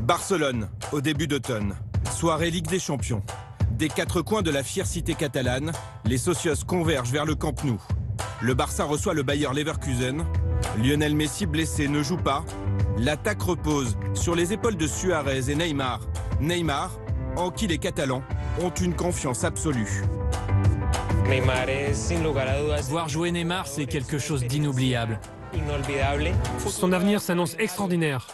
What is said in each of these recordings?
Barcelone, au début d'automne. Soirée Ligue des Champions. Des quatre coins de la fière cité catalane, les socios convergent vers le Camp Nou. Le Barça reçoit le Bayer Leverkusen. Lionel Messi, blessé, ne joue pas. L'attaque repose sur les épaules de Suarez et Neymar. Neymar, en qui les Catalans ont une confiance absolue. Voir jouer Neymar, c'est quelque chose d'inoubliable. Son avenir s'annonce extraordinaire.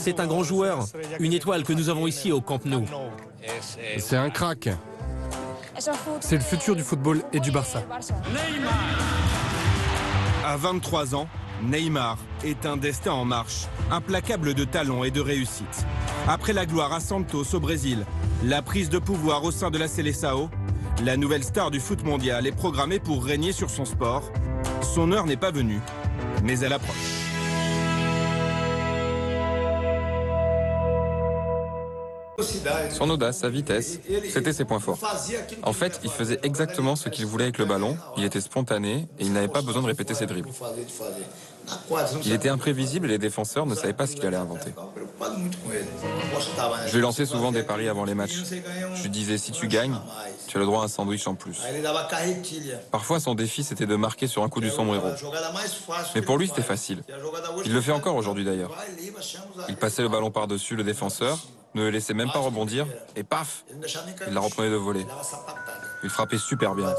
C'est un grand joueur, une étoile que nous avons ici au Camp Nou. C'est un crack. C'est le futur du football et du Barça. À 23 ans, Neymar est un destin en marche, implacable de talent et de réussite. Après la gloire à Santos au Brésil, la prise de pouvoir au sein de la Seleção, la nouvelle star du foot mondial est programmée pour régner sur son sport. Son heure n'est pas venue, mais elle approche. Son audace, sa vitesse, c'était ses points forts. En fait, il faisait exactement ce qu'il voulait avec le ballon, il était spontané et il n'avait pas besoin de répéter ses dribbles. Il était imprévisible et les défenseurs ne savaient pas ce qu'il allait inventer. Je lui lançais souvent des paris avant les matchs. Je lui disais, si tu gagnes, tu as le droit à un sandwich en plus. Parfois, son défi, c'était de marquer sur un coup du sombrero. Mais pour lui, c'était facile. Il le fait encore aujourd'hui d'ailleurs. Il passait le ballon par-dessus le défenseur, ne le laissait même pas rebondir, et paf, il la reprenait de volée. Il frappait super bien.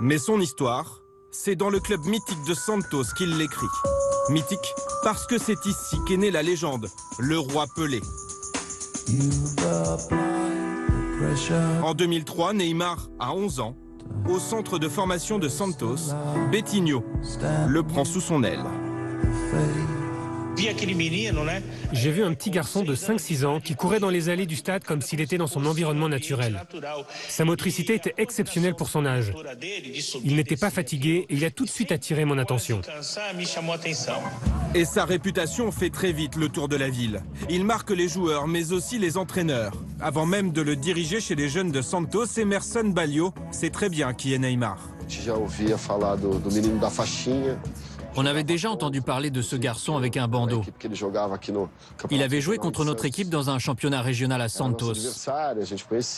Mais son histoire, c'est dans le club mythique de Santos qu'il l'écrit. Mythique parce que c'est ici qu'est née la légende, le roi Pelé. En 2003, Neymar a 11 ans. Au centre de formation de Santos, Betinho le prend sous son aile. J'ai vu un petit garçon de 5-6 ans qui courait dans les allées du stade comme s'il était dans son environnement naturel. Sa motricité était exceptionnelle pour son âge. Il n'était pas fatigué et il a tout de suite attiré mon attention. Et sa réputation fait très vite le tour de la ville. Il marque les joueurs, mais aussi les entraîneurs. Avant même de le diriger chez les jeunes de Santos, Emerson Balio sait très bien qui est Neymar. On avait déjà entendu parler de ce garçon avec un bandeau. Il avait joué contre notre équipe dans un championnat régional à Santos.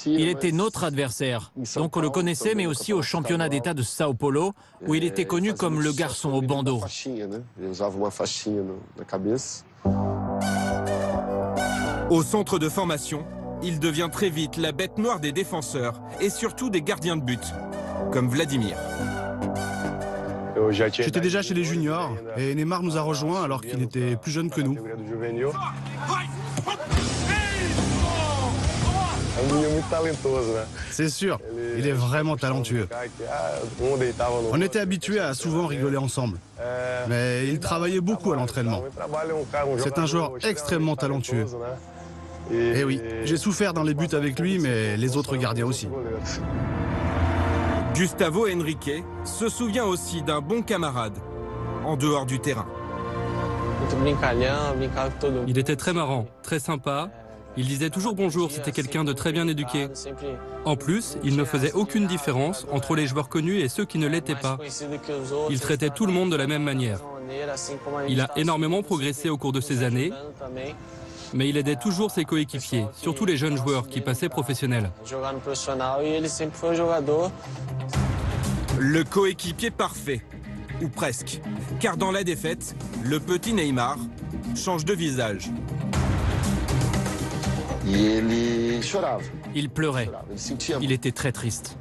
Il était notre adversaire, donc on le connaissait, mais aussi au championnat d'État de Sao Paulo, où il était connu comme le garçon au bandeau. Au centre de formation, il devient très vite la bête noire des défenseurs et surtout des gardiens de but, comme Vladimir. J'étais déjà chez les juniors et Neymar nous a rejoints alors qu'il était plus jeune que nous. C'est sûr, il est vraiment talentueux. On était habitués à souvent rigoler ensemble, mais il travaillait beaucoup à l'entraînement. C'est un joueur extrêmement talentueux. Et oui, j'ai souffert dans les buts avec lui, mais les autres gardiens aussi. Gustavo Henrique se souvient aussi d'un bon camarade en dehors du terrain. Il était très marrant, très sympa. Il disait toujours bonjour, c'était quelqu'un de très bien éduqué. En plus, il ne faisait aucune différence entre les joueurs connus et ceux qui ne l'étaient pas. Il traitait tout le monde de la même manière. Il a énormément progressé au cours de ces années, mais il aidait toujours ses coéquipiers, surtout les jeunes joueurs qui passaient professionnels. Le coéquipier parfait, ou presque, car dans la défaite, le petit Neymar change de visage. Il pleurait. Il était très triste.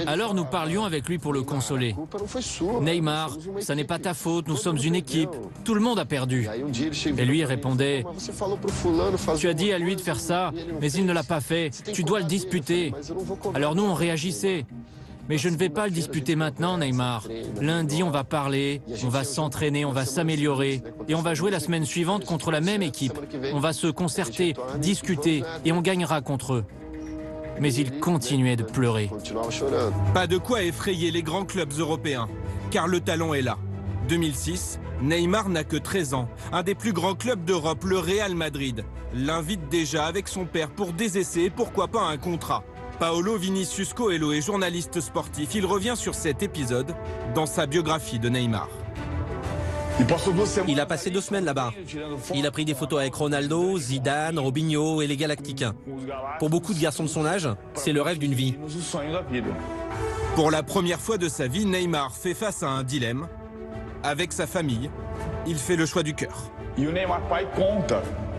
Alors nous parlions avec lui pour le consoler. Neymar, ça n'est pas ta faute, nous sommes une équipe, tout le monde a perdu. Et lui répondait, tu as dit à lui de faire ça, mais il ne l'a pas fait, tu dois le disputer. Alors nous on réagissait. Mais je ne vais pas le disputer maintenant, Neymar. Lundi, on va parler, on va s'entraîner, on va s'améliorer. Et on va jouer la semaine suivante contre la même équipe. On va se concerter, discuter, et on gagnera contre eux. Mais il continuait de pleurer. Pas de quoi effrayer les grands clubs européens, car le talent est là. 2006, Neymar n'a que 13 ans. Un des plus grands clubs d'Europe, le Real Madrid, l'invite déjà avec son père pour des essais et pourquoi pas un contrat. Paolo Vinicius Coelho est journaliste sportif. Il revient sur cet épisode dans sa biographie de Neymar. Il a passé 2 semaines là-bas. Il a pris des photos avec Ronaldo, Zidane, Robinho et les Galactiques. Pour beaucoup de garçons de son âge, c'est le rêve d'une vie. Pour la première fois de sa vie, Neymar fait face à un dilemme. Avec sa famille, il fait le choix du cœur.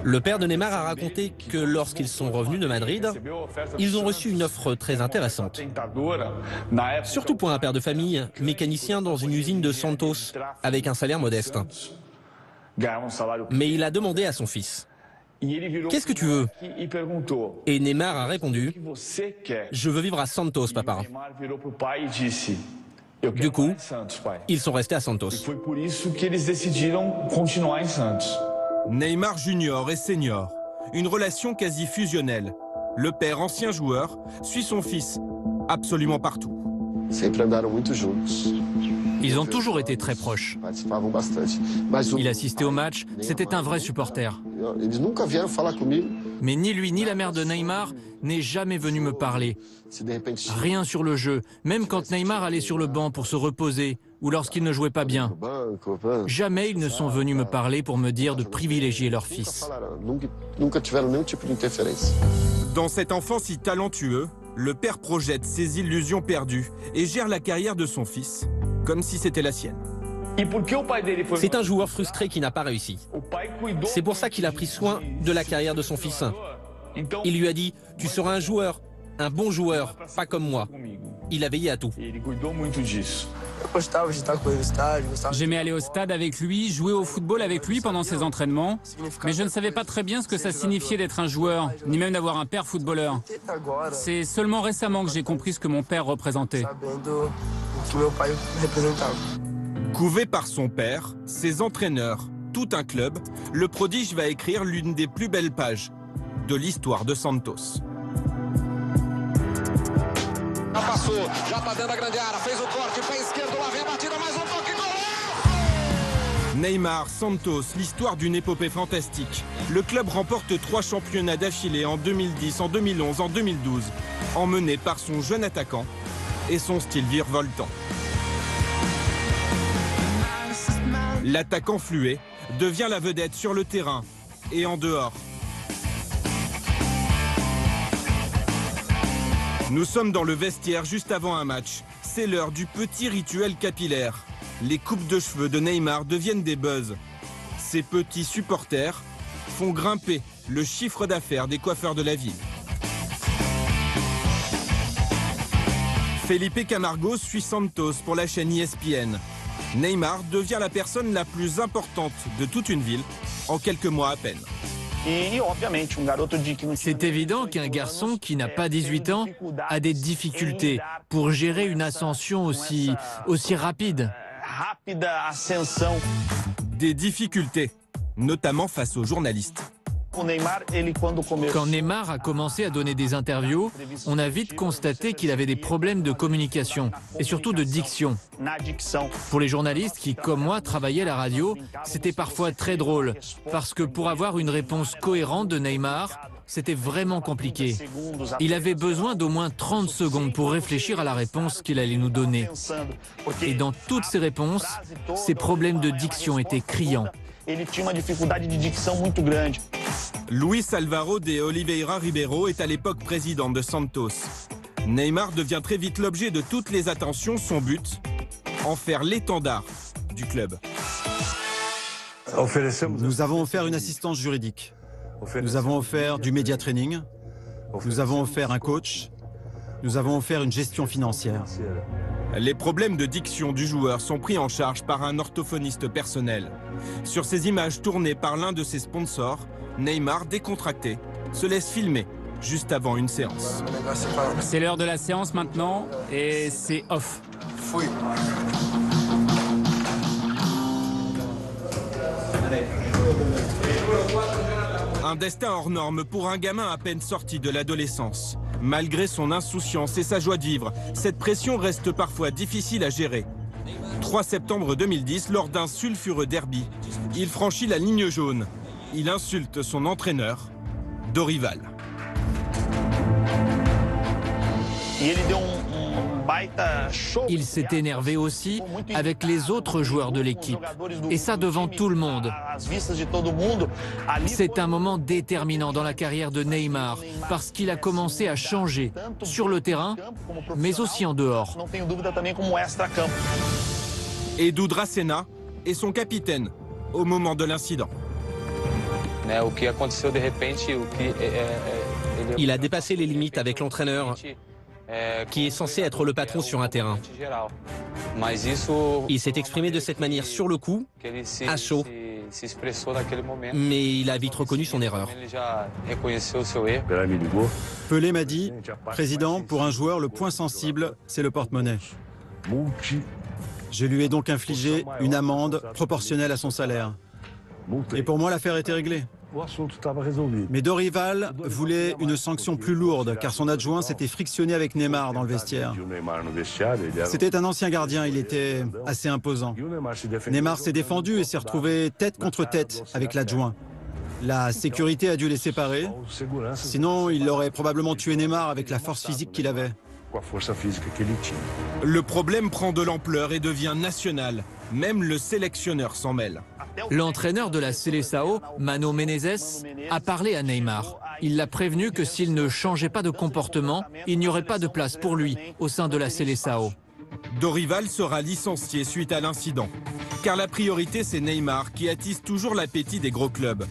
Le père de Neymar a raconté que lorsqu'ils sont revenus de Madrid, ils ont reçu une offre très intéressante. Surtout pour un père de famille, mécanicien dans une usine de Santos, avec un salaire modeste. Mais il a demandé à son fils, « Qu'est-ce que tu veux ?» Et Neymar a répondu, « Je veux vivre à Santos, papa. » Du coup, ils sont restés à Santos. Neymar Junior et Senior, une relation quasi fusionnelle. Le père, ancien joueur, suit son fils absolument partout. Ils ont toujours été très proches. Il assistait au match, c'était un vrai supporter. Mais ni lui ni la mère de Neymar n'est jamais venu me parler. Rien sur le jeu, même quand Neymar allait sur le banc pour se reposer ou lorsqu'il ne jouait pas bien. Jamais ils ne sont venus me parler pour me dire de privilégier leur fils. Dans cet enfant si talentueux, le père projette ses illusions perdues et gère la carrière de son fils comme si c'était la sienne. C'est un joueur frustré qui n'a pas réussi. C'est pour ça qu'il a pris soin de la carrière de son fils. Il lui a dit « Tu seras un bon joueur, pas comme moi ». Il a veillé à tout. J'aimais aller au stade avec lui, jouer au football avec lui pendant ses entraînements, mais je ne savais pas très bien ce que ça signifiait d'être un joueur, ni même d'avoir un père footballeur. C'est seulement récemment que j'ai compris ce que mon père représentait. Couvé par son père, ses entraîneurs, tout un club, le prodige va écrire l'une des plus belles pages de l'histoire de Santos. Neymar, Santos, l'histoire d'une épopée fantastique. Le club remporte 3 championnats d'affilée en 2010, en 2011, en 2012, emmené par son jeune attaquant et son style virevoltant. L'attaquant fluet devient la vedette sur le terrain et en dehors. Nous sommes dans le vestiaire juste avant un match. C'est l'heure du petit rituel capillaire. Les coupes de cheveux de Neymar deviennent des buzz. Ces petits supporters font grimper le chiffre d'affaires des coiffeurs de la ville. Felipe Camargo suit Santos pour la chaîne ESPN. Neymar devient la personne la plus importante de toute une ville en quelques mois à peine. C'est évident qu'un garçon qui n'a pas 18 ans a des difficultés pour gérer une ascension aussi rapide. Des difficultés, notamment face aux journalistes. Quand Neymar a commencé à donner des interviews, on a vite constaté qu'il avait des problèmes de communication et surtout de diction. Pour les journalistes qui, comme moi, travaillaient à la radio, c'était parfois très drôle parce que pour avoir une réponse cohérente de Neymar, c'était vraiment compliqué. Il avait besoin d'au moins 30 secondes pour réfléchir à la réponse qu'il allait nous donner. Et dans toutes ces réponses, ses problèmes de diction étaient criants. Luis Álvaro de Oliveira Ribeiro est à l'époque président de Santos. Neymar devient très vite l'objet de toutes les attentions. Son but, en faire l'étendard du club. Nous avons offert une assistance juridique. Nous avons offert du média training. Nous avons offert un coach. Nous avons offert une gestion financière. Les problèmes de diction du joueur sont pris en charge par un orthophoniste personnel. Sur ces images tournées par l'un de ses sponsors, Neymar, décontracté, se laisse filmer juste avant une séance. C'est l'heure de la séance maintenant et c'est off. Un destin hors norme pour un gamin à peine sorti de l'adolescence. Malgré son insouciance et sa joie de vivre, cette pression reste parfois difficile à gérer. 3 septembre 2010, lors d'un sulfureux derby, il franchit la ligne jaune. Il insulte son entraîneur, Dorival. Il s'est énervé aussi avec les autres joueurs de l'équipe. Et ça devant tout le monde. C'est un moment déterminant dans la carrière de Neymar parce qu'il a commencé à changer sur le terrain, mais aussi en dehors. Edu Dracena est son capitaine au moment de l'incident. Il a dépassé les limites avec l'entraîneur, qui est censé être le patron sur un terrain. Il s'est exprimé de cette manière sur le coup, à chaud, mais il a vite reconnu son erreur. Pelé m'a dit, président, pour un joueur, le point sensible, c'est le porte-monnaie. Je lui ai donc infligé une amende proportionnelle à son salaire. Et pour moi, l'affaire était réglée. Mais Dorival voulait une sanction plus lourde, car son adjoint s'était frictionné avec Neymar dans le vestiaire. C'était un ancien gardien, il était assez imposant. Neymar s'est défendu et s'est retrouvé tête contre tête avec l'adjoint. La sécurité a dû les séparer, sinon il aurait probablement tué Neymar avec la force physique qu'il avait. Le problème prend de l'ampleur et devient national. Même le sélectionneur s'en mêle. L'entraîneur de la Seleção, Mano Menezes, a parlé à Neymar. Il l'a prévenu que s'il ne changeait pas de comportement, il n'y aurait pas de place pour lui au sein de la Seleção. Dorival sera licencié suite à l'incident. Car la priorité, c'est Neymar qui attise toujours l'appétit des gros clubs.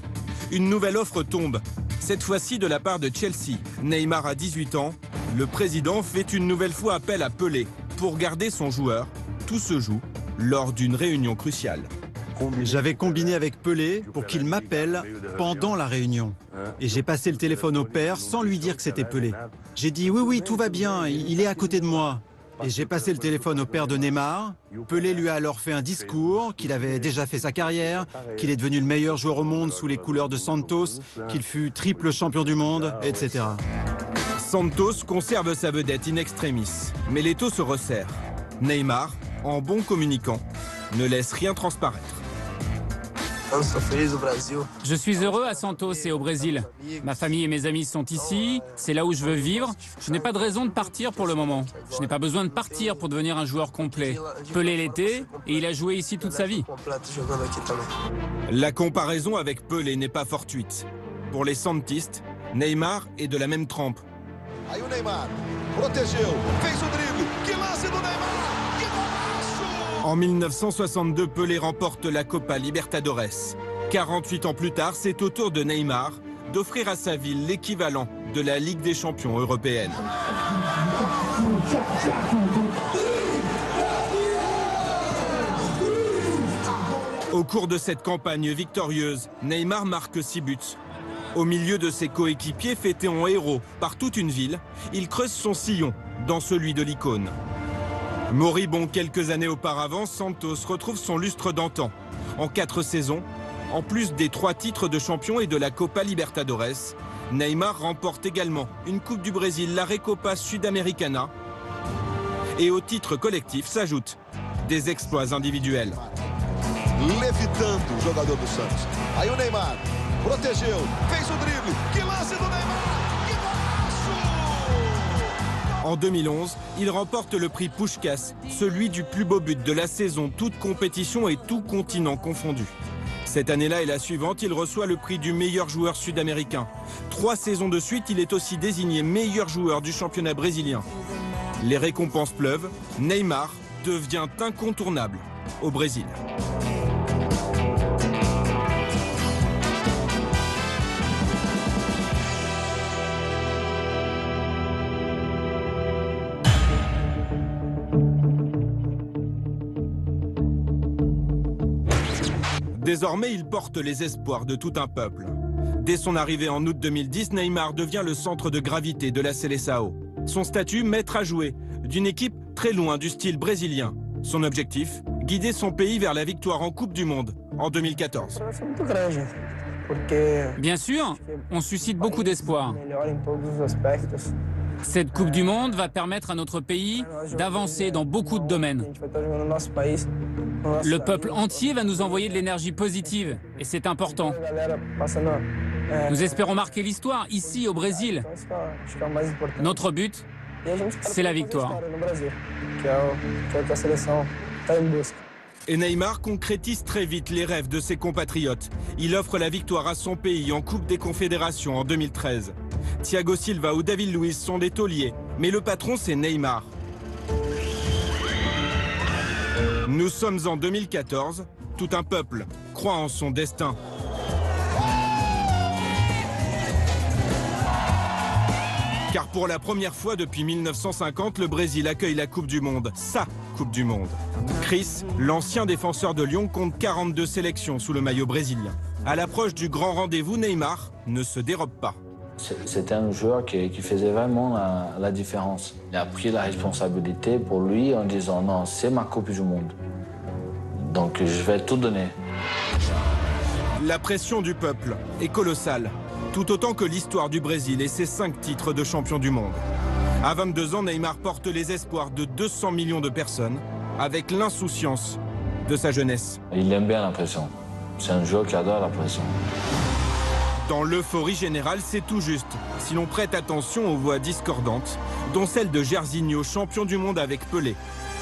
Une nouvelle offre tombe, cette fois-ci de la part de Chelsea. Neymar a 18 ans. Le président fait une nouvelle fois appel à Pelé pour garder son joueur. Tout se joue lors d'une réunion cruciale. J'avais combiné avec Pelé pour qu'il m'appelle pendant la réunion. Et j'ai passé le téléphone au père sans lui dire que c'était Pelé. J'ai dit oui, tout va bien, il est à côté de moi. Et j'ai passé le téléphone au père de Neymar. Pelé lui a alors fait un discours, qu'il avait déjà fait sa carrière, qu'il est devenu le meilleur joueur au monde sous les couleurs de Santos, qu'il fut triple champion du monde, etc. Santos conserve sa vedette in extremis, mais l'étau se resserre. Neymar, en bon communicant, ne laisse rien transparaître. Je suis heureux à Santos et au Brésil. Ma famille et mes amis sont ici, c'est là où je veux vivre. Je n'ai pas de raison de partir pour le moment. Je n'ai pas besoin de partir pour devenir un joueur complet. Pelé l'était et il a joué ici toute sa vie. La comparaison avec Pelé n'est pas fortuite. Pour les santistes, Neymar est de la même trempe. En 1962, Pelé remporte la Copa Libertadores. 48 ans plus tard, c'est au tour de Neymar d'offrir à sa ville l'équivalent de la Ligue des champions européenne. Au cours de cette campagne victorieuse, Neymar marque 6 buts. Au milieu de ses coéquipiers fêtés en héros par toute une ville, il creuse son sillon dans celui de l'icône. Moribond quelques années auparavant, Santos retrouve son lustre d'antan. En 4 saisons, en plus des 3 titres de champion et de la Copa Libertadores, Neymar remporte également une Coupe du Brésil, la Recopa Sudamericana. Et au titre collectif s'ajoutent des exploits individuels. Levitando o jogador do Santos. Aí o Neymar protegeu, fez o drible. Que lance do Neymar! En 2011, il remporte le prix Puskás, celui du plus beau but de la saison, toute compétition et tout continent confondu. Cette année-là et la suivante, il reçoit le prix du meilleur joueur sud-américain. 3 saisons de suite, il est aussi désigné meilleur joueur du championnat brésilien. Les récompenses pleuvent, Neymar devient incontournable au Brésil. Désormais, il porte les espoirs de tout un peuple. Dès son arrivée en août 2010, Neymar devient le centre de gravité de la Seleção. Son statut, maître à jouer, d'une équipe très loin du style brésilien. Son objectif, guider son pays vers la victoire en Coupe du Monde en 2014. Bien sûr, on suscite beaucoup d'espoir. Cette Coupe du Monde va permettre à notre pays d'avancer dans beaucoup de domaines. Le peuple entier va nous envoyer de l'énergie positive et c'est important. Nous espérons marquer l'histoire ici au Brésil. Notre but, C'est la victoire. Et Neymar concrétise très vite les rêves de ses compatriotes. Il offre la victoire à son pays en Coupe des Confédérations en 2013. Thiago Silva ou David Luiz sont des tauliers, mais le patron c'est Neymar. Nous sommes en 2014, tout un peuple croit en son destin. Car pour la première fois depuis 1950, le Brésil accueille la Coupe du Monde, sa Coupe du Monde. Chris, l'ancien défenseur de Lyon, compte 42 sélections sous le maillot brésilien. À l'approche du grand rendez-vous, Neymar ne se dérobe pas. C'était un joueur qui faisait vraiment la différence. Il a pris la responsabilité pour lui en disant non, c'est ma Coupe du Monde. Donc je vais tout donner. La pression du peuple est colossale, tout autant que l'histoire du Brésil et ses 5 titres de champion du monde. À 22 ans, Neymar porte les espoirs de 200 millions de personnes avec l'insouciance de sa jeunesse. Il aime bien la pression. C'est un joueur qui adore la pression. Dans l'euphorie générale, c'est tout juste, si l'on prête attention aux voix discordantes, dont celle de Jairzinho, champion du monde avec Pelé,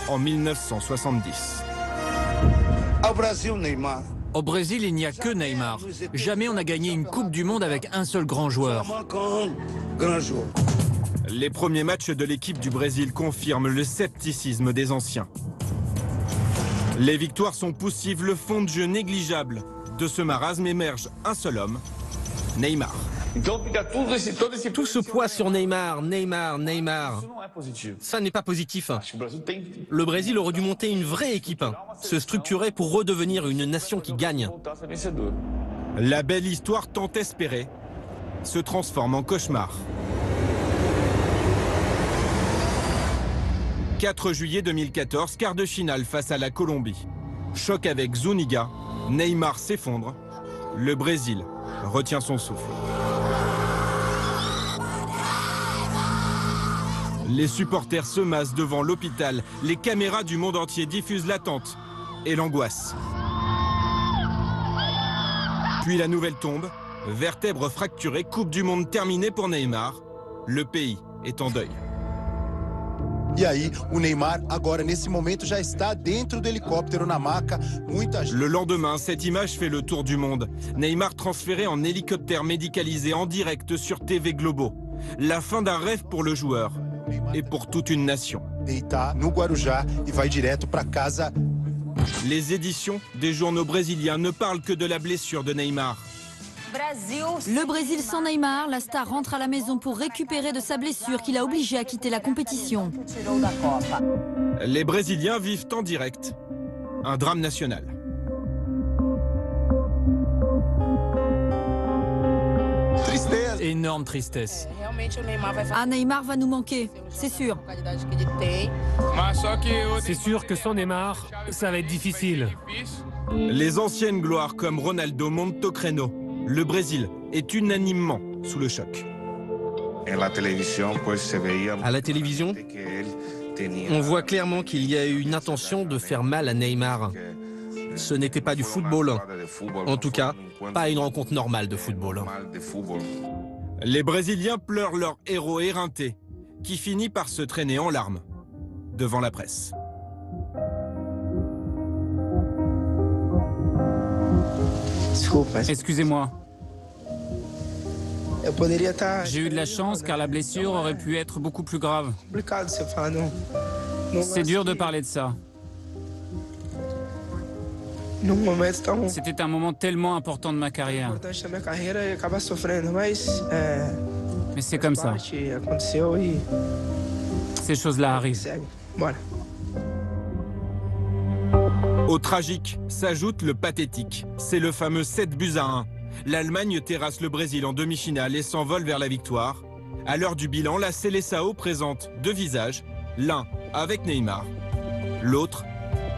en 1970. Au Brésil, il n'y a que Neymar. Jamais on n'a gagné une Coupe du Monde avec un seul grand joueur. Les premiers matchs de l'équipe du Brésil confirment le scepticisme des anciens. Les victoires sont poussives, le fond de jeu négligeable. De ce marasme émerge un seul homme, Neymar. Tout ce poids sur Neymar. Ça n'est pas positif. Le Brésil aurait dû monter une vraie équipe, se structurer pour redevenir une nation qui gagne. La belle histoire tant espérée se transforme en cauchemar. 4 juillet 2014, quart de finale face à la Colombie. Choc avec Zúñiga, Neymar s'effondre, le Brésil retient son souffle. Les supporters se massent devant l'hôpital, les caméras du monde entier diffusent l'attente et l'angoisse. Puis la nouvelle tombe, vertèbre fracturée, Coupe du Monde terminée pour Neymar, le pays est en deuil. E aí, o Neymar, agora, nesse momento, já está dentro do helicóptero na maca. Muita gente... Le lendemain, cette image fait le tour du monde. Neymar transféré en hélicoptère médicalisé en direct sur TV Globo. La fin d'un rêve pour le joueur et pour toute une nation. Deitar no Guarujá e vai direto para casa. Les éditions des journaux brésiliens ne parlent que de la blessure de Neymar. Le Brésil sans Neymar, la star rentre à la maison pour récupérer de sa blessure qui l'a obligé à quitter la compétition. Les Brésiliens vivent en direct un drame national. Énorme tristesse. Ah, Neymar va nous manquer, c'est sûr. C'est sûr que sans Neymar, ça va être difficile. Les anciennes gloires comme Ronaldo montent au créneau. Le Brésil est unanimement sous le choc. À la télévision, on voit clairement qu'il y a eu une intention de faire mal à Neymar. Ce n'était pas du football. En tout cas, pas une rencontre normale de football. Les Brésiliens pleurent leur héros éreinté, qui finit par se traîner en larmes devant la presse. Excusez-moi. J'ai eu de la chance car la blessure aurait pu être beaucoup plus grave. C'est dur de parler de ça. C'était un moment tellement important de ma carrière. Mais c'est comme ça. Ces choses-là arrivent. Au tragique s'ajoute le pathétique. C'est le fameux 7-1. L'Allemagne terrasse le Brésil en demi-finale et s'envole vers la victoire. À l'heure du bilan, la Seleção présente 2 visages, l'un avec Neymar, l'autre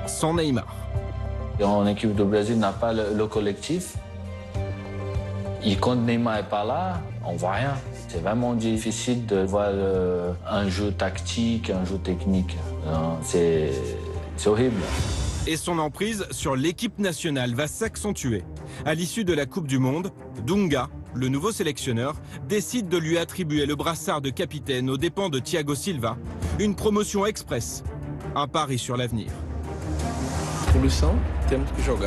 sans Neymar. En équipe du Brésil n'a pas le collectif. Et quand Neymar n'est pas là, on ne voit rien. C'est vraiment difficile de voir un jeu tactique, un jeu technique. C'est horrible. Et son emprise sur l'équipe nationale va s'accentuer. À l'issue de la Coupe du Monde, Dunga le nouveau sélectionneur, décide de lui attribuer le brassard de capitaine aux dépens de Thiago Silva, une promotion express, un pari sur l'avenir.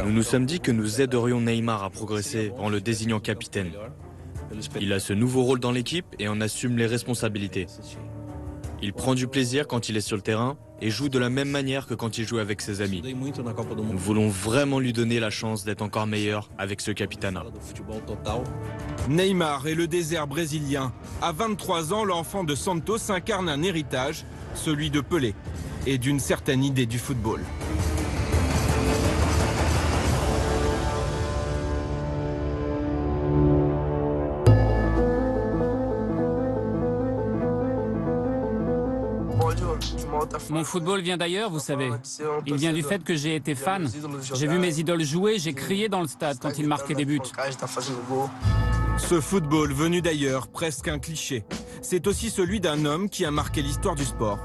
Nous nous sommes dit que nous aiderions Neymar à progresser en le désignant capitaine. Il a ce nouveau rôle dans l'équipe et en assume les responsabilités. Il prend du plaisir quand il est sur le terrain et joue de la même manière que quand il joue avec ses amis. Nous voulons vraiment lui donner la chance d'être encore meilleur avec ce capitanat. Neymar et le désert brésilien. À 23 ans, l'enfant de Santos incarne un héritage, celui de Pelé, et d'une certaine idée du football. Mon football vient d'ailleurs, vous savez. Il vient du fait que j'ai été fan. J'ai vu mes idoles jouer, j'ai crié dans le stade quand ils marquaient des buts. Ce football venu d'ailleurs, presque un cliché. C'est aussi celui d'un homme qui a marqué l'histoire du sport.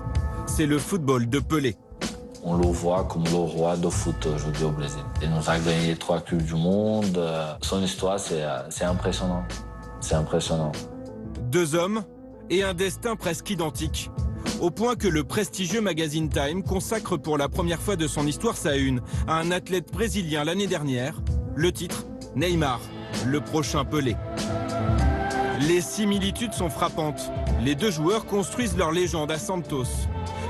C'est le football de Pelé. On le voit comme le roi du foot aujourd'hui au Brésil. Il nous a gagné 3 Coupes du Monde. Son histoire, c'est impressionnant. C'est impressionnant. 2 hommes et un destin presque identique. Au point que le prestigieux magazine Time consacre pour la première fois de son histoire sa une à un athlète brésilien l'année dernière. Le titre, Neymar, le prochain Pelé. Les similitudes sont frappantes. Les 2 joueurs construisent leur légende à Santos.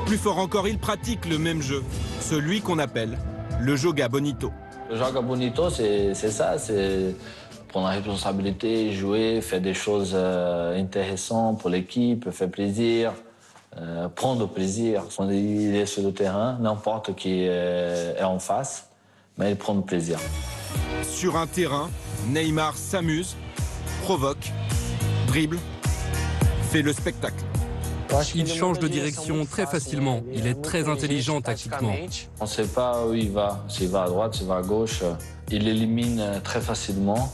Plus fort encore, ils pratiquent le même jeu, celui qu'on appelle le joga bonito. Le joga bonito, c'est ça, c'est prendre la responsabilité, jouer, faire des choses intéressantes pour l'équipe, faire plaisir. Prendre plaisir. Quand il est sur le terrain, n'importe qui est en face, mais il prend plaisir. Sur un terrain, Neymar s'amuse, provoque, dribble, fait le spectacle. Il change de direction très facilement. Il est très intelligent tactiquement. On ne sait pas où il va. S'il va à droite, s'il va à gauche. Il élimine très facilement.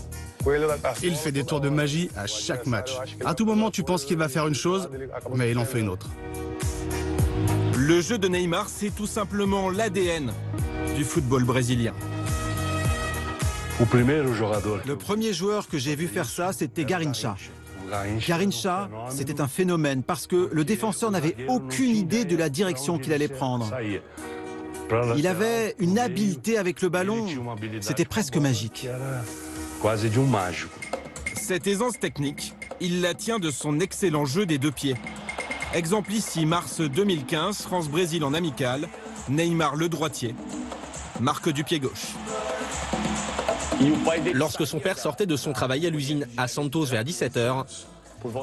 Il fait des tours de magie à chaque match. À tout moment, tu penses qu'il va faire une chose, mais il en fait une autre. Le jeu de Neymar, c'est tout simplement l'ADN du football brésilien. Le premier joueur que j'ai vu faire ça, c'était Garrincha. Garrincha, c'était un phénomène parce que le défenseur n'avait aucune idée de la direction qu'il allait prendre. Il avait une habileté avec le ballon, c'était presque magique. Cette aisance technique, il la tient de son excellent jeu des 2 pieds. Exemple ici, mars 2015, France-Brésil en amical, Neymar le droitier, marque du pied gauche. Lorsque son père sortait de son travail à l'usine à Santos vers 17 h,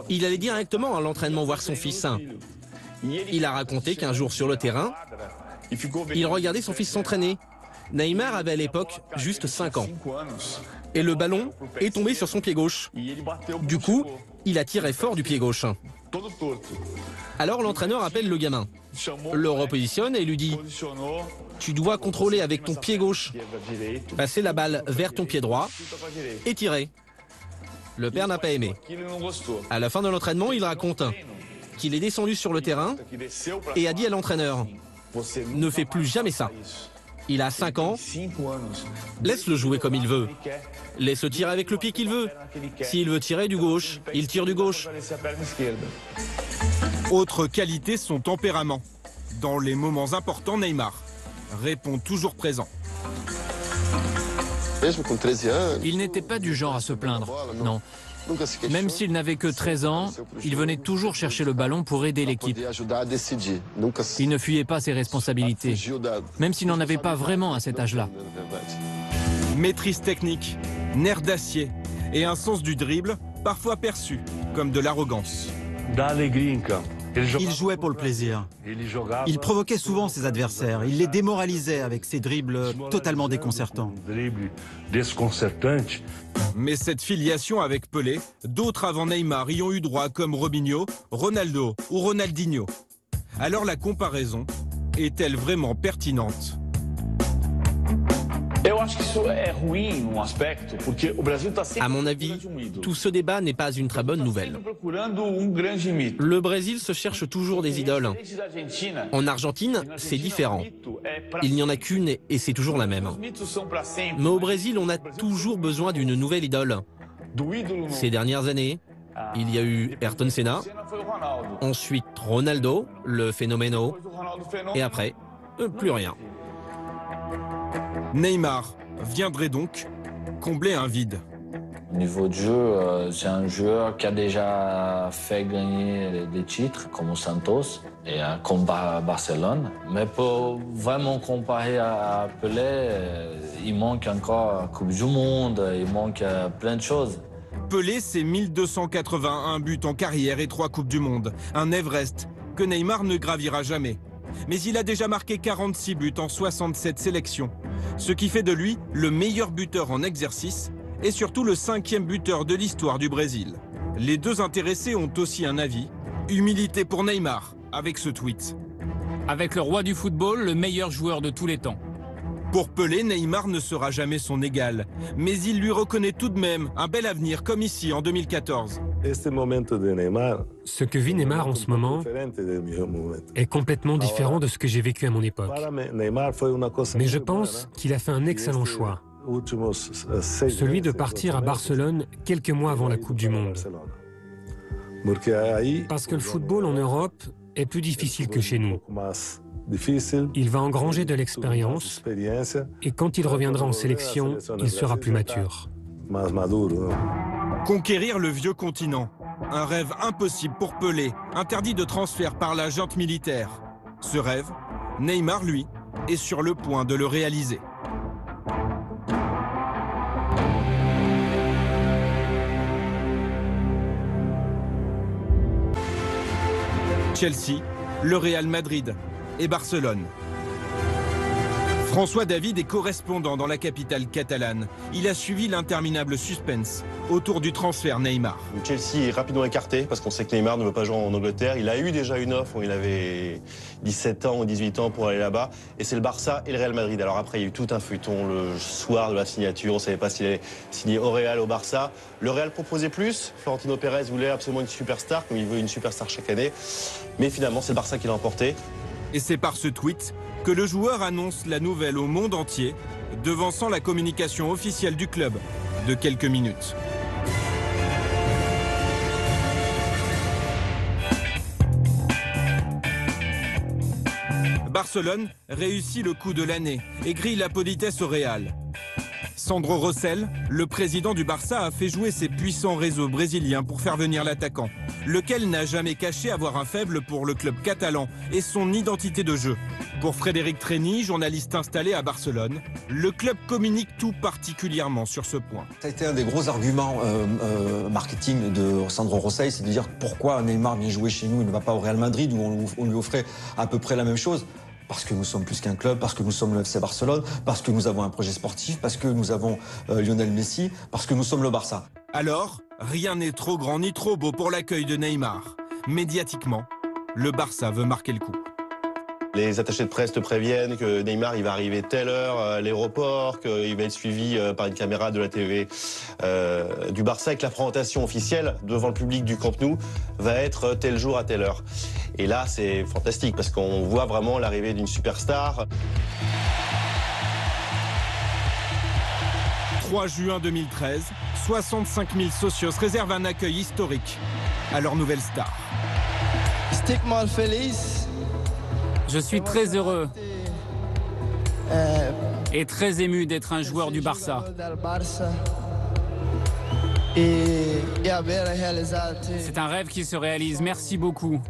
il allait directement à l'entraînement voir son fils. Il a raconté qu'un jour sur le terrain, il regardait son fils s'entraîner. Neymar avait à l'époque juste 5 ans. Et le ballon est tombé sur son pied gauche. Du coup, il a tiré fort du pied gauche. Alors l'entraîneur appelle le gamin, le repositionne et lui dit « Tu dois contrôler avec ton pied gauche, passer la balle vers ton pied droit et tirer. » Le père n'a pas aimé. À la fin de l'entraînement, il raconte qu'il est descendu sur le terrain et a dit à l'entraîneur « Ne fais plus jamais ça. Il a 5 ans, laisse-le jouer comme il veut. Laisse-le tirer avec le pied qu'il veut. S'il veut tirer du gauche, il tire du gauche. » Autre qualité, son tempérament. Dans les moments importants, Neymar répond toujours présent. Il n'était pas du genre à se plaindre, non. Même s'il n'avait que 13 ans, il venait toujours chercher le ballon pour aider l'équipe. Il ne fuyait pas ses responsabilités, même s'il n'en avait pas vraiment à cet âge-là. Maîtrise technique, nerf d'acier et un sens du dribble parfois perçu comme de l'arrogance. Il jouait pour le plaisir. Il provoquait souvent ses adversaires. Il les démoralisait avec ses dribbles totalement déconcertants. Mais cette filiation avec Pelé, d'autres avant Neymar y ont eu droit comme Robinho, Ronaldo ou Ronaldinho. Alors la comparaison est-elle vraiment pertinente ? À mon avis, tout ce débat n'est pas une très bonne nouvelle. Le Brésil se cherche toujours des idoles. En Argentine, c'est différent. Il n'y en a qu'une et c'est toujours la même. Mais au Brésil, on a toujours besoin d'une nouvelle idole. Ces dernières années, il y a eu Ayrton Senna, ensuite Ronaldo, le phénoméno, et après, plus rien. Neymar viendrait donc combler un vide. Au niveau de jeu, c'est un joueur qui a déjà fait gagner des titres, comme Santos et comme Barcelone. Mais pour vraiment comparer à Pelé, il manque encore la Coupe du Monde, il manque plein de choses. Pelé, c'est 1281 buts en carrière et 3 Coupes du Monde. Un Everest que Neymar ne gravira jamais. Mais il a déjà marqué 46 buts en 67 sélections. Ce qui fait de lui le meilleur buteur en exercice et surtout le 5e buteur de l'histoire du Brésil. Les deux intéressés ont aussi un avis. Humilité pour Neymar, avec ce tweet. Avec le roi du football, le meilleur joueur de tous les temps. Pour Pelé, Neymar ne sera jamais son égal. Mais il lui reconnaît tout de même un bel avenir, comme ici en 2014. Ce que vit Neymar en ce moment est complètement différent de ce que j'ai vécu à mon époque. Mais je pense qu'il a fait un excellent choix. Celui de partir à Barcelone quelques mois avant la Coupe du Monde. Parce que le football en Europe est plus difficile que chez nous. Il va engranger de l'expérience et quand il reviendra en sélection, il sera plus mature. Conquérir le vieux continent, un rêve impossible pour Pelé, interdit de transfert par la junte militaire. Ce rêve, Neymar, lui, est sur le point de le réaliser. Chelsea, le Real Madrid et Barcelone. François David est correspondant dans la capitale catalane. Il a suivi l'interminable suspense autour du transfert Neymar. Chelsea est rapidement écarté parce qu'on sait que Neymar ne veut pas jouer en Angleterre. Il a eu déjà une offre où il avait 17 ans ou 18 ans pour aller là-bas. Et c'est le Barça et le Real Madrid. Alors après, il y a eu tout un feuilleton le soir de la signature. On ne savait pas s'il allait signer au Real ou au Barça. Le Real proposait plus. Florentino Pérez voulait absolument une superstar, comme il veut une superstar chaque année. Mais finalement, c'est le Barça qui l'a emporté. Et c'est par ce tweet que le joueur annonce la nouvelle au monde entier, devançant la communication officielle du club de quelques minutes. Barcelone réussit le coup de l'année et grille la politesse au Real. Sandro Rosell, le président du Barça, a fait jouer ses puissants réseaux brésiliens pour faire venir l'attaquant, lequel n'a jamais caché avoir un faible pour le club catalan et son identité de jeu. Pour Frédéric Treni, journaliste installé à Barcelone, le club communique tout particulièrement sur ce point. Ça a été un des gros arguments marketing de Sandro Rosell, c'est de dire pourquoi Neymar vient jouer chez nous, il ne va pas au Real Madrid où on lui offrait à peu près la même chose. Parce que nous sommes plus qu'un club, parce que nous sommes le FC Barcelone, parce que nous avons un projet sportif, parce que nous avons Lionel Messi, parce que nous sommes le Barça. Alors, rien n'est trop grand ni trop beau pour l'accueil de Neymar. Médiatiquement, le Barça veut marquer le coup. Les attachés de presse te préviennent que Neymar il va arriver telle heure à l'aéroport, qu'il va être suivi par une caméra de la TV du Barça et que la présentation officielle devant le public du Camp Nou va être tel jour à telle heure. Et là c'est fantastique parce qu'on voit vraiment l'arrivée d'une superstar. 3 juin 2013, 65 000 socios réservent un accueil historique à leur nouvelle star. Je suis très heureux et très ému d'être un joueur du Barça. C'est un rêve qui se réalise. Merci beaucoup.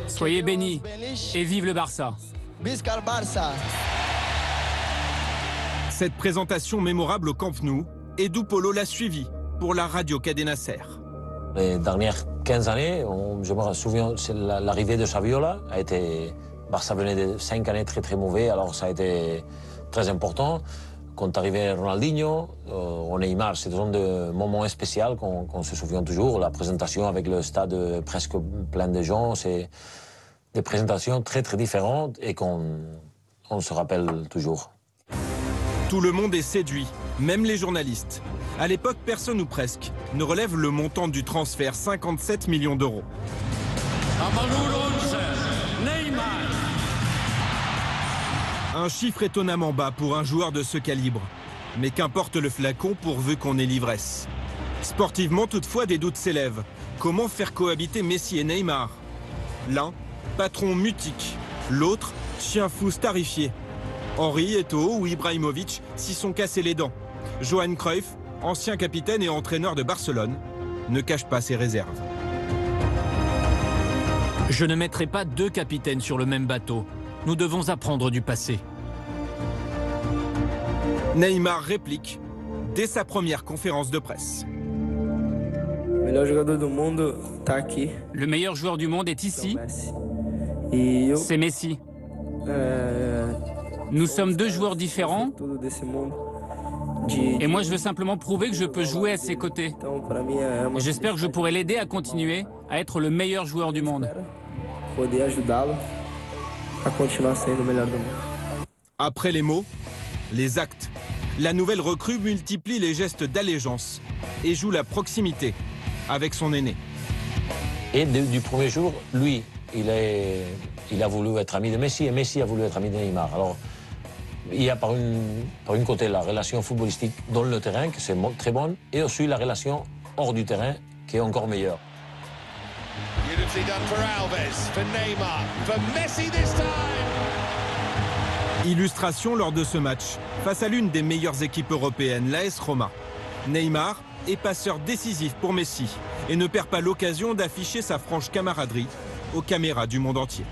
Soyez bénis et vive le Barça. Cette présentation mémorable au Camp Nou, Edu Polo l'a suivie pour la radio Cadena Ser. Les dernières 15 années, je me souviens, l'arrivée de Saviola a été... Barça venait de 5 années très mauvais, alors ça a été très important. Quand arrivait Ronaldinho, ou Neymar, c'est un de moments spéciaux qu'on se souvient toujours. La présentation avec le stade presque plein de gens, c'est des présentations très différentes et qu'on se rappelle toujours. Tout le monde est séduit, même les journalistes. À l'époque, personne ou presque ne relève le montant du transfert, 57 millions d'euros. Un chiffre étonnamment bas pour un joueur de ce calibre. Mais qu'importe le flacon pourvu qu'on ait l'ivresse. Sportivement, toutefois, des doutes s'élèvent. Comment faire cohabiter Messi et Neymar? L'un, patron mutique. L'autre, chien fou starifié. Henry, Eto'o ou Ibrahimovic s'y sont cassés les dents. Johan Cruyff, ancien capitaine et entraîneur de Barcelone, ne cache pas ses réserves. Je ne mettrai pas deux capitaines sur le même bateau. Nous devons apprendre du passé. Neymar réplique dès sa première conférence de presse. Le meilleur joueur du monde est ici. C'est Messi. Nous sommes deux joueurs différents. Et moi, je veux simplement prouver que je peux jouer à ses côtés. Et j'espère que je pourrai l'aider à continuer à être le meilleur joueur du monde. Après les mots, les actes. La nouvelle recrue multiplie les gestes d'allégeance et joue la proximité avec son aîné. Et du premier jour, lui, il a voulu être ami de Messi et Messi a voulu être ami de Neymar. Alors, il y a par une côté la relation footballistique dans le terrain, qui c'est très bonne, et aussi la relation hors du terrain, qui est encore meilleure. Illustration lors de ce match, face à l'une des meilleures équipes européennes, l'AS Roma. Neymar est passeur décisif pour Messi et ne perd pas l'occasion d'afficher sa franche camaraderie aux caméras du monde entier.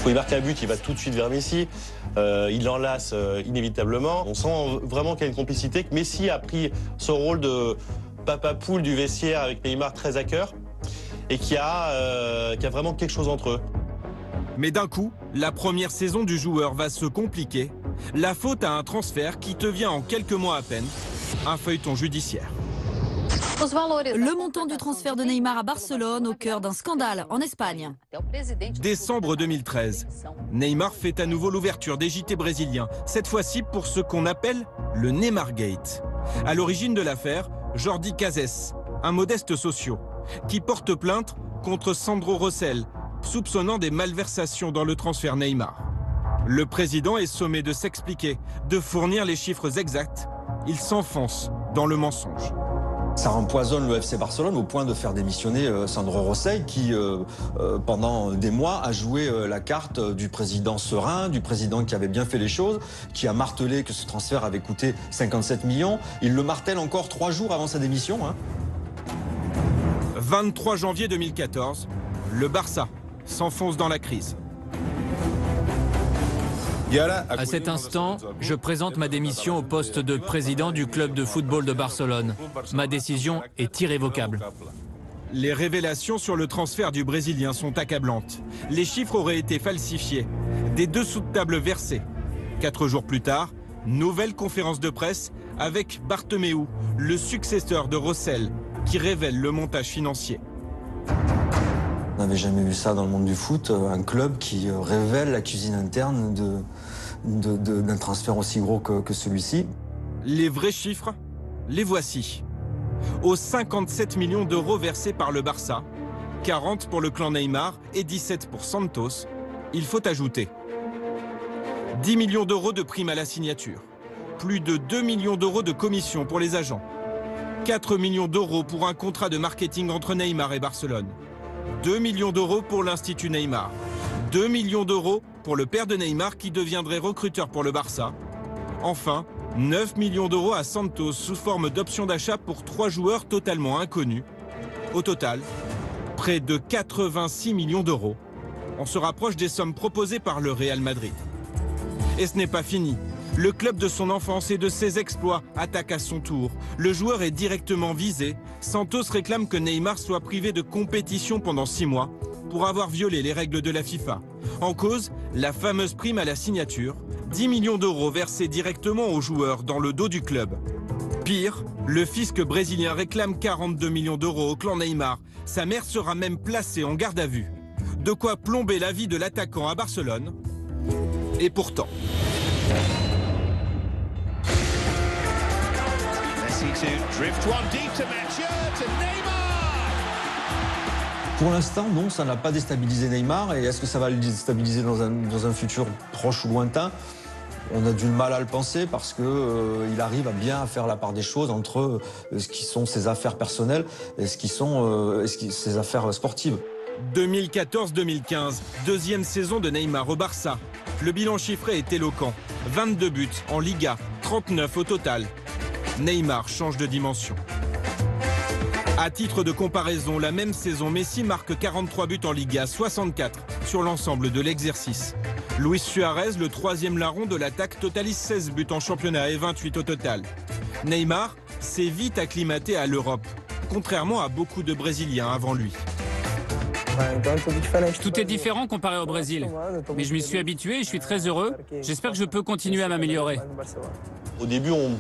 Quand il marque un but, il va tout de suite vers Messi. Il l'enlace inévitablement. On sent vraiment qu'il y a une complicité, que Messi a pris son rôle de papa poule du vestiaire avec Neymar très à cœur et qu'il y a vraiment quelque chose entre eux. Mais d'un coup, la première saison du joueur va se compliquer. La faute à un transfert qui devient en quelques mois à peine un feuilleton judiciaire. Le montant du transfert de Neymar à Barcelone au cœur d'un scandale en Espagne. Décembre 2013, Neymar fait à nouveau l'ouverture des JT brésiliens, cette fois-ci pour ce qu'on appelle le Neymargate. À l'origine de l'affaire, Jordi Casés, un modeste socio, qui porte plainte contre Sandro Rosell, soupçonnant des malversations dans le transfert Neymar. Le président est sommé de s'expliquer, de fournir les chiffres exacts. Il s'enfonce dans le mensonge. Ça empoisonne le FC Barcelone au point de faire démissionner Sandro Rosell qui, pendant des mois, a joué la carte du président serein, du président qui avait bien fait les choses, qui a martelé que ce transfert avait coûté 57 millions. Il le martèle encore 3 jours avant sa démission. 23 janvier 2014, le Barça s'enfonce dans la crise. À cet instant, je présente ma démission au poste de président du club de football de Barcelone. Ma décision est irrévocable. Les révélations sur le transfert du Brésilien sont accablantes. Les chiffres auraient été falsifiés, des dessous de table versés. 4 jours plus tard, nouvelle conférence de presse avec Bartomeu, le successeur de Rosell, qui révèle le montage financier. On n'avait jamais vu ça dans le monde du foot, un club qui révèle la cuisine interne d'un transfert aussi gros que celui-ci. Les vrais chiffres, les voici. Aux 57 millions d'euros versés par le Barça, 40 pour le clan Neymar et 17 pour Santos, il faut ajouter 10 millions d'euros de primes à la signature, plus de 2 millions d'euros de commissions pour les agents, 4 millions d'euros pour un contrat de marketing entre Neymar et Barcelone, 2 millions d'euros pour l'Institut Neymar, 2 millions d'euros pour le père de Neymar qui deviendrait recruteur pour le Barça. Enfin, 9 millions d'euros à Santos sous forme d'option d'achat pour 3 joueurs totalement inconnus. Au total, près de 86 millions d'euros. On se rapproche des sommes proposées par le Real Madrid. Et ce n'est pas fini. Le club de son enfance et de ses exploits attaque à son tour. Le joueur est directement visé. Santos réclame que Neymar soit privé de compétition pendant 6 mois pour avoir violé les règles de la FIFA. En cause, la fameuse prime à la signature, 10 millions d'euros versés directement aux joueurs dans le dos du club. Pire, le fisc brésilien réclame 42 millions d'euros au clan Neymar. Sa mère sera même placée en garde à vue. De quoi plomber la vie de l'attaquant à Barcelone. Et pourtant... Pour l'instant, non, ça n'a pas déstabilisé Neymar. Et est-ce que ça va le déstabiliser dans un futur proche ou lointain? On a du mal à le penser parce qu'il arrive à bien faire la part des choses entre ce qui sont ses affaires personnelles et ce qui sont ses affaires sportives. 2014-2015, deuxième saison de Neymar au Barça. Le bilan chiffré est éloquent. 22 buts en Liga, 39 au total. Neymar change de dimension. À titre de comparaison, la même saison, Messi marque 43 buts en Liga, 64 sur l'ensemble de l'exercice. Luis Suarez, le troisième larron de l'attaque, totalise 16 buts en championnat et 28 au total. Neymar s'est vite acclimaté à l'Europe, contrairement à beaucoup de Brésiliens avant lui. Tout est différent comparé au Brésil, mais je m'y suis habitué et je suis très heureux. J'espère que je peux continuer à m'améliorer. Au début, on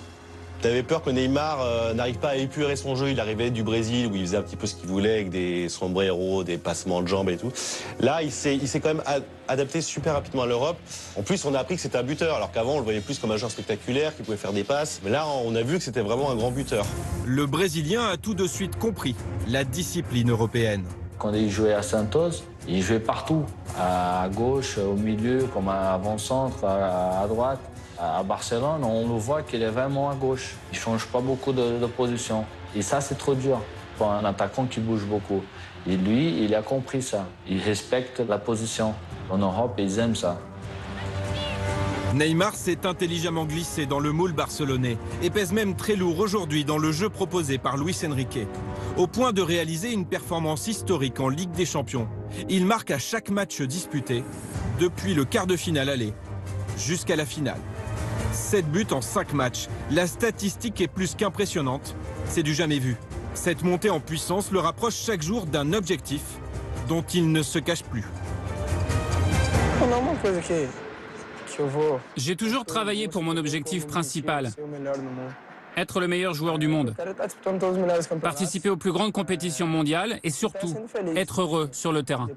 avait peur que Neymar n'arrive pas à épurer son jeu. Il arrivait du Brésil où il faisait un petit peu ce qu'il voulait avec des sombreros, des passements de jambes et tout. Là, il s'est quand même adapté super rapidement à l'Europe. En plus, on a appris que c'était un buteur, alors qu'avant, on le voyait plus comme un joueur spectaculaire qui pouvait faire des passes. Mais là, on a vu que c'était vraiment un grand buteur. Le Brésilien a tout de suite compris la discipline européenne. Quand il jouait à Santos, il jouait partout, à gauche, au milieu, comme avant-centre, à droite. À Barcelone, on le voit qu'il est vraiment à gauche. Il ne change pas beaucoup de position. Et ça, c'est trop dur pour un attaquant qui bouge beaucoup. Et lui, il a compris ça. Il respecte la position. En Europe, ils aiment ça. Neymar s'est intelligemment glissé dans le moule barcelonais et pèse même très lourd aujourd'hui dans le jeu proposé par Luis Enrique. Au point de réaliser une performance historique en Ligue des Champions. Il marque à chaque match disputé, depuis le quart de finale aller jusqu'à la finale. 7 buts en 5 matchs. La statistique est plus qu'impressionnante. C'est du jamais vu. Cette montée en puissance le rapproche chaque jour d'un objectif dont il ne se cache plus. J'ai toujours travaillé pour mon objectif principal. Être le meilleur joueur du monde. Participer aux plus grandes compétitions mondiales et surtout être heureux sur le terrain.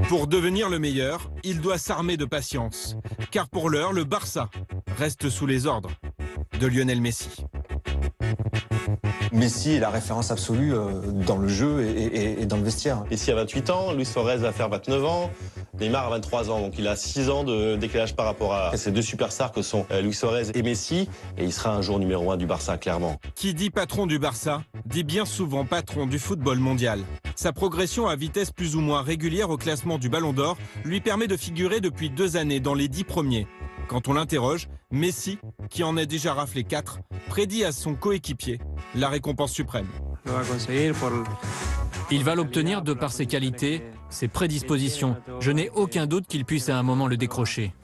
Pour devenir le meilleur, il doit s'armer de patience. Car pour l'heure, le Barça reste sous les ordres de Lionel Messi. Messi est la référence absolue dans le jeu et dans le vestiaire. Messi a 28 ans, Luis Suarez va faire 29 ans, Neymar a 23 ans. Donc il a 6 ans de décalage par rapport à ces deux superstars que sont Luis Suarez et Messi. Et il sera un jour numéro 1 du Barça, clairement. Qui dit patron du Barça, dit bien souvent patron du football mondial. Sa progression à vitesse plus ou moins régulière au classement du Ballon d'Or lui permet de figurer depuis 2 années dans les 10 premiers. Quand on l'interroge, Messi, qui en a déjà raflé 4, prédit à son coéquipier la récompense suprême. Il va l'obtenir de par ses qualités, ses prédispositions. Je n'ai aucun doute qu'il puisse à un moment le décrocher.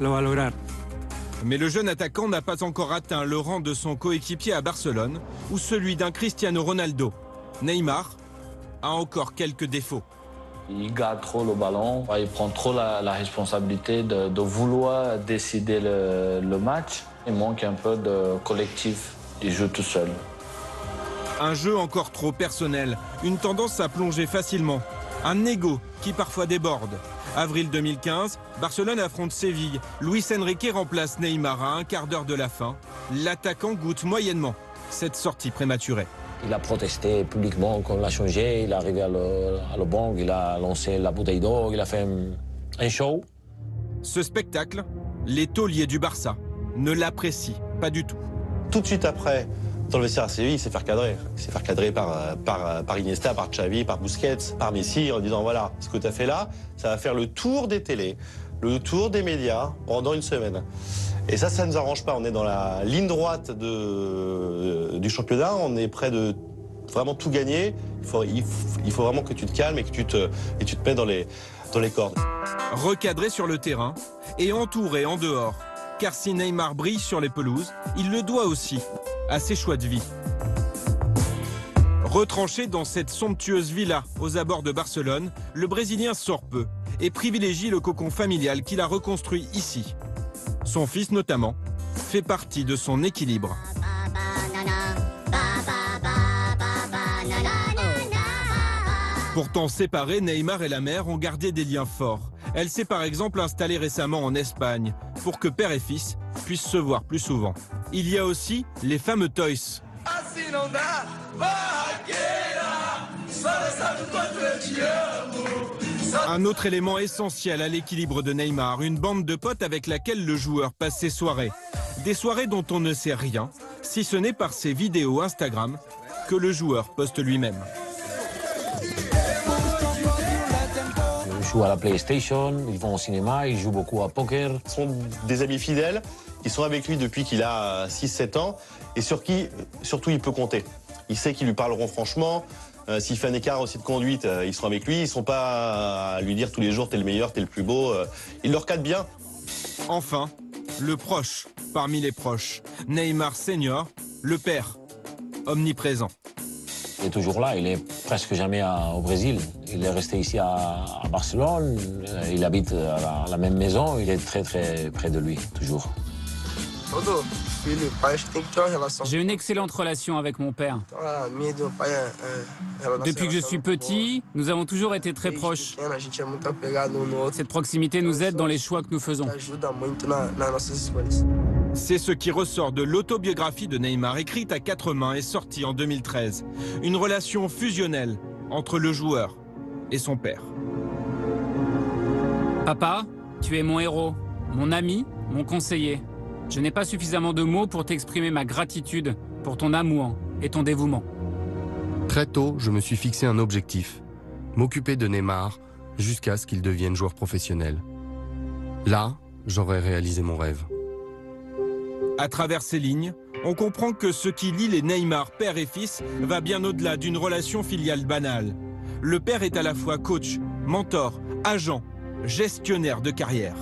Mais le jeune attaquant n'a pas encore atteint le rang de son coéquipier à Barcelone ou celui d'un Cristiano Ronaldo. Neymar a encore quelques défauts. Il garde trop le ballon, il prend trop la responsabilité de vouloir décider le match. Il manque un peu de collectif, il joue tout seul. Un jeu encore trop personnel, une tendance à plonger facilement, un ego qui parfois déborde. Avril 2015, Barcelone affronte Séville. Luis Enrique remplace Neymar à un quart d'heure de la fin. L'attaquant goûte moyennement cette sortie prématurée. Il a protesté publiquement qu'on l'a changé, il est arrivé à le banc, il a lancé la bouteille d'eau, il a fait un show. Ce spectacle, les tauliers du Barça ne l'apprécient pas du tout. Tout de suite après, dans le vestiaire à Séville, il s'est fait cadrer. Il s'est fait cadrer par Iniesta, par Xavi, par Busquets, par Messi, en disant voilà, ce que tu as fait là, ça va faire le tour des télés, le tour des médias pendant une semaine. Et ça ne nous arrange pas. On est dans la ligne droite du championnat. On est près de vraiment tout gagner. Il faut vraiment que tu te calmes et que tu te mets dans les cordes. Recadré sur le terrain et entouré en dehors. Car si Neymar brille sur les pelouses, il le doit aussi à ses choix de vie. Retranché dans cette somptueuse villa aux abords de Barcelone, le Brésilien sort peu et privilégie le cocon familial qu'il a reconstruit ici. Son fils notamment fait partie de son équilibre. Pourtant séparés, Neymar et la mère ont gardé des liens forts. Elle s'est par exemple installée récemment en Espagne pour que père et fils puissent se voir plus souvent. Il y a aussi les fameux toys. Un autre élément essentiel à l'équilibre de Neymar, une bande de potes avec laquelle le joueur passe ses soirées. Des soirées dont on ne sait rien, si ce n'est par ses vidéos Instagram que le joueur poste lui-même. Ils jouent à la PlayStation, ils vont au cinéma, ils jouent beaucoup à poker. Ce sont des amis fidèles, ils sont avec lui depuis qu'il a 6-7 ans et sur qui, surtout, il peut compter. Il sait qu'ils lui parleront franchement. S'il fait un écart aussi de conduite, ils seront avec lui. Ils ne sont pas à lui dire tous les jours « t'es le meilleur, t'es le plus beau ». Il leur cadre bien. Enfin, le proche parmi les proches. Neymar Senior, le père, omniprésent. Il est toujours là, il est presque jamais au Brésil. Il est resté ici à Barcelone, il habite à la même maison, il est très très près de lui, toujours. J'ai une excellente relation avec mon père. Depuis que je suis petit, nous avons toujours été très proches. Cette proximité nous aide dans les choix que nous faisons. C'est ce qui ressort de l'autobiographie de Neymar, écrite à 4 mains et sortie en 2013. Une relation fusionnelle entre le joueur et son père. Papa, tu es mon héros, mon ami, mon conseiller. Je n'ai pas suffisamment de mots pour t'exprimer ma gratitude pour ton amour et ton dévouement. Très tôt, je me suis fixé un objectif, m'occuper de Neymar jusqu'à ce qu'il devienne joueur professionnel. Là, j'aurais réalisé mon rêve. À travers ces lignes, on comprend que ce qui lie les Neymar, père et fils, va bien au-delà d'une relation filiale banale. Le père est à la fois coach, mentor, agent, gestionnaire de carrière.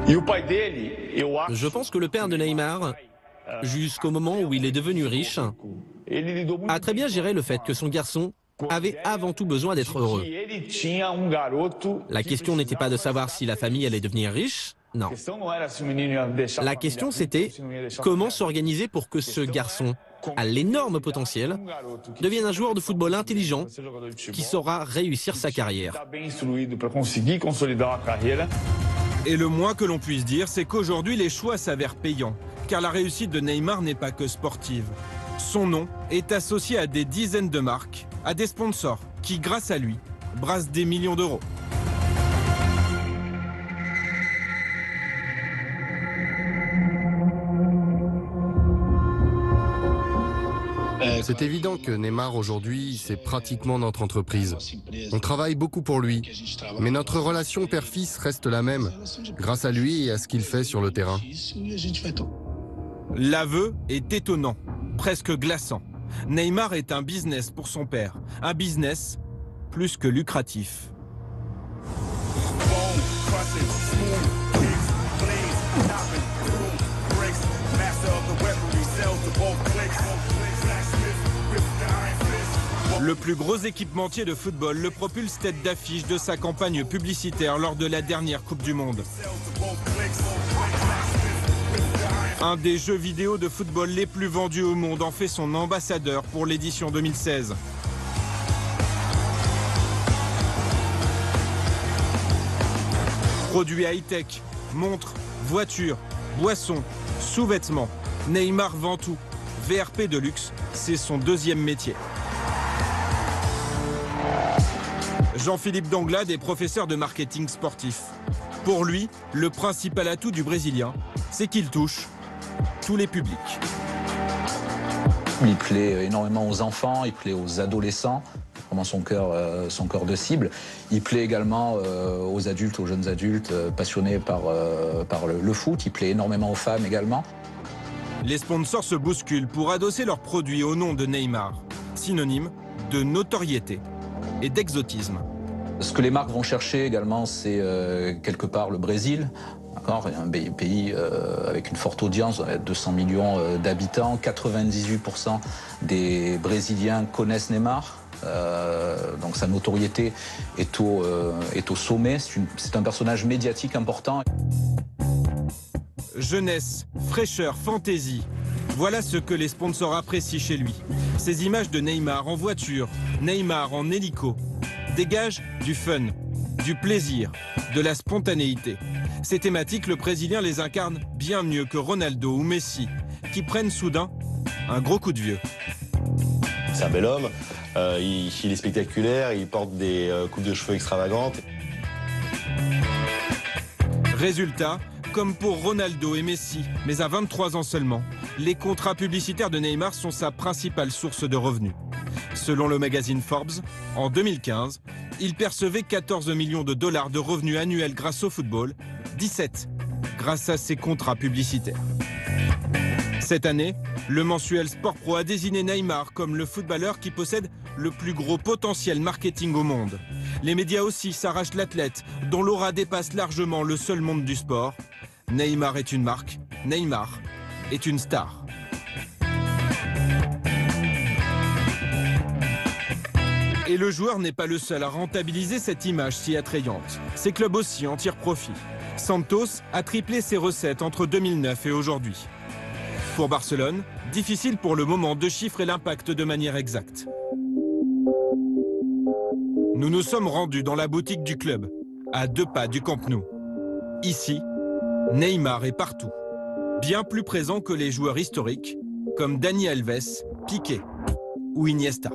Je pense que le père de Neymar, jusqu'au moment où il est devenu riche, a très bien géré le fait que son garçon avait avant tout besoin d'être heureux. La question n'était pas de savoir si la famille allait devenir riche, non. La question c'était comment s'organiser pour que ce garçon, à l'énorme potentiel, devienne un joueur de football intelligent qui saura réussir sa carrière. Et le moins que l'on puisse dire, c'est qu'aujourd'hui, les choix s'avèrent payants. Car la réussite de Neymar n'est pas que sportive. Son nom est associé à des dizaines de marques, à des sponsors qui, grâce à lui, brassent des millions d'euros. C'est évident que Neymar aujourd'hui, c'est pratiquement notre entreprise. On travaille beaucoup pour lui, mais notre relation père-fils reste la même, grâce à lui et à ce qu'il fait sur le terrain. L'aveu est étonnant, presque glaçant. Neymar est un business pour son père, un business plus que lucratif. Le plus gros équipementier de football le propulse tête d'affiche de sa campagne publicitaire lors de la dernière Coupe du Monde. Un des jeux vidéo de football les plus vendus au monde en fait son ambassadeur pour l'édition 2016. Produits high-tech, montres, voitures, boissons, sous-vêtements. Neymar vend tout. VRP de luxe, c'est son deuxième métier. Jean-Philippe Danglade est professeur de marketing sportif. Pour lui, le principal atout du Brésilien, c'est qu'il touche tous les publics. Il plaît énormément aux enfants, il plaît aux adolescents, vraiment son cœur de cible. Il plaît également aux adultes, aux jeunes adultes passionnés par le foot. Il plaît énormément aux femmes également. Les sponsors se bousculent pour adosser leurs produits au nom de Neymar, synonyme de notoriété et d'exotisme. Ce que les marques vont chercher également, c'est quelque part le Brésil. Un pays avec une forte audience, 200 millions d'habitants. 98% des Brésiliens connaissent Neymar. Donc sa notoriété est au sommet. C'est un personnage médiatique important. Jeunesse, fraîcheur, fantaisie. Voilà ce que les sponsors apprécient chez lui. Ces images de Neymar en voiture, Neymar en hélico, dégagent du fun, du plaisir, de la spontanéité. Ces thématiques, le Brésilien les incarne bien mieux que Ronaldo ou Messi. qui prennent soudain un gros coup de vieux. C'est un bel homme, il est spectaculaire, il porte des coupes de cheveux extravagantes. Résultat, comme pour Ronaldo et Messi, mais à 23 ans seulement, les contrats publicitaires de Neymar sont sa principale source de revenus. Selon le magazine Forbes, en 2015, il percevait 14 millions de dollars de revenus annuels grâce au football, 17 grâce à ses contrats publicitaires. Cette année, le mensuel Sport Pro a désigné Neymar comme le footballeur qui possède le plus gros potentiel marketing au monde. Les médias aussi s'arrachent l'athlète, dont l'aura dépasse largement le seul monde du sport. Neymar est une marque, Neymar est une star. Et le joueur n'est pas le seul à rentabiliser cette image si attrayante. Ses clubs aussi en tirent profit. Santos a triplé ses recettes entre 2009 et aujourd'hui. Pour Barcelone, difficile pour le moment de chiffrer l'impact de manière exacte. Nous nous sommes rendus dans la boutique du club, à 2 pas du Camp Nou. Ici, Neymar est partout, bien plus présent que les joueurs historiques, comme Dani Alves, Piqué ou Iniesta.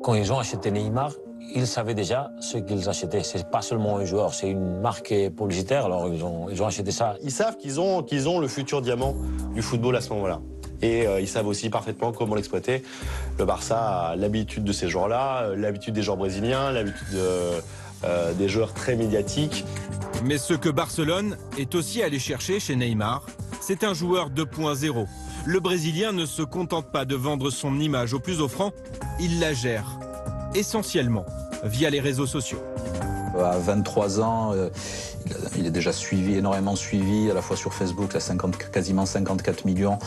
Quand ils ont acheté Neymar, ils savaient déjà ce qu'ils achetaient. C'est pas seulement un joueur, c'est une marque publicitaire, alors ils ont acheté ça. Ils savent qu'ils ont le futur diamant du football à ce moment-là. Et ils savent aussi parfaitement comment l'exploiter. Le Barça a l'habitude de ces joueurs-là, l'habitude des joueurs brésiliens, l'habitude des joueurs très médiatiques. Mais ce que Barcelone est aussi allé chercher chez Neymar, c'est un joueur 2.0. Le Brésilien ne se contente pas de vendre son image au plus offrant, il la gère, essentiellement via les réseaux sociaux. À 23 ans, il est déjà énormément suivi, à la fois sur Facebook, quasiment 54 millions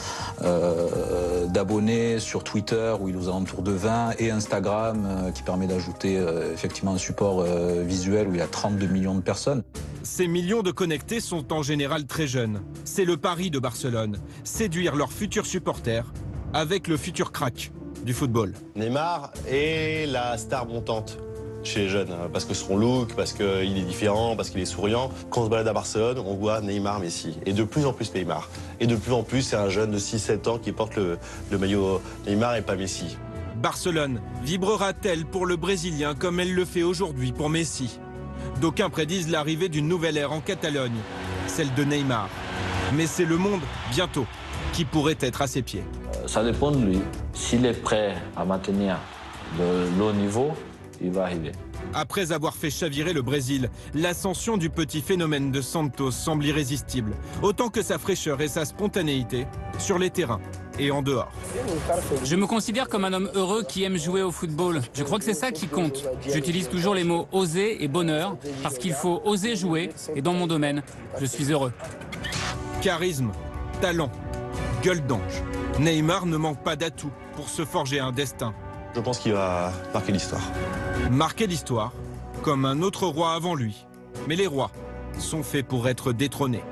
d'abonnés, sur Twitter, où il est aux alentours de 20, et Instagram, qui permet d'ajouter effectivement un support visuel, où il y a 32 millions de personnes. Ces millions de connectés sont en général très jeunes. C'est le pari de Barcelone, séduire leurs futurs supporters avec le futur crack du football. Neymar est la star montante chez les jeunes, parce que son look, parce qu'il est différent, parce qu'il est souriant. Quand on se balade à Barcelone, on voit Neymar, Messi. Et de plus en plus Neymar. Et de plus en plus, c'est un jeune de 6-7 ans qui porte le maillot Neymar et pas Messi. Barcelone vibrera-t-elle pour le Brésilien comme elle le fait aujourd'hui pour Messi? D'aucuns prédisent l'arrivée d'une nouvelle ère en Catalogne, celle de Neymar. Mais c'est le monde, bientôt, qui pourrait être à ses pieds. Ça dépend de lui. S'il est prêt à maintenir de l'haut niveau, il va arriver. Après avoir fait chavirer le Brésil, l'ascension du petit phénomène de Santos semble irrésistible, autant que sa fraîcheur et sa spontanéité sur les terrains et en dehors. Je me considère comme un homme heureux qui aime jouer au football. Je crois que c'est ça qui compte. J'utilise toujours les mots oser et bonheur, parce qu'il faut oser jouer, et dans mon domaine, je suis heureux. Charisme, talent, gueule d'ange. Neymar ne manque pas d'atouts pour se forger un destin. Je pense qu'il va marquer l'histoire. Marquer l'histoire, comme un autre roi avant lui. Mais les rois sont faits pour être détrônés.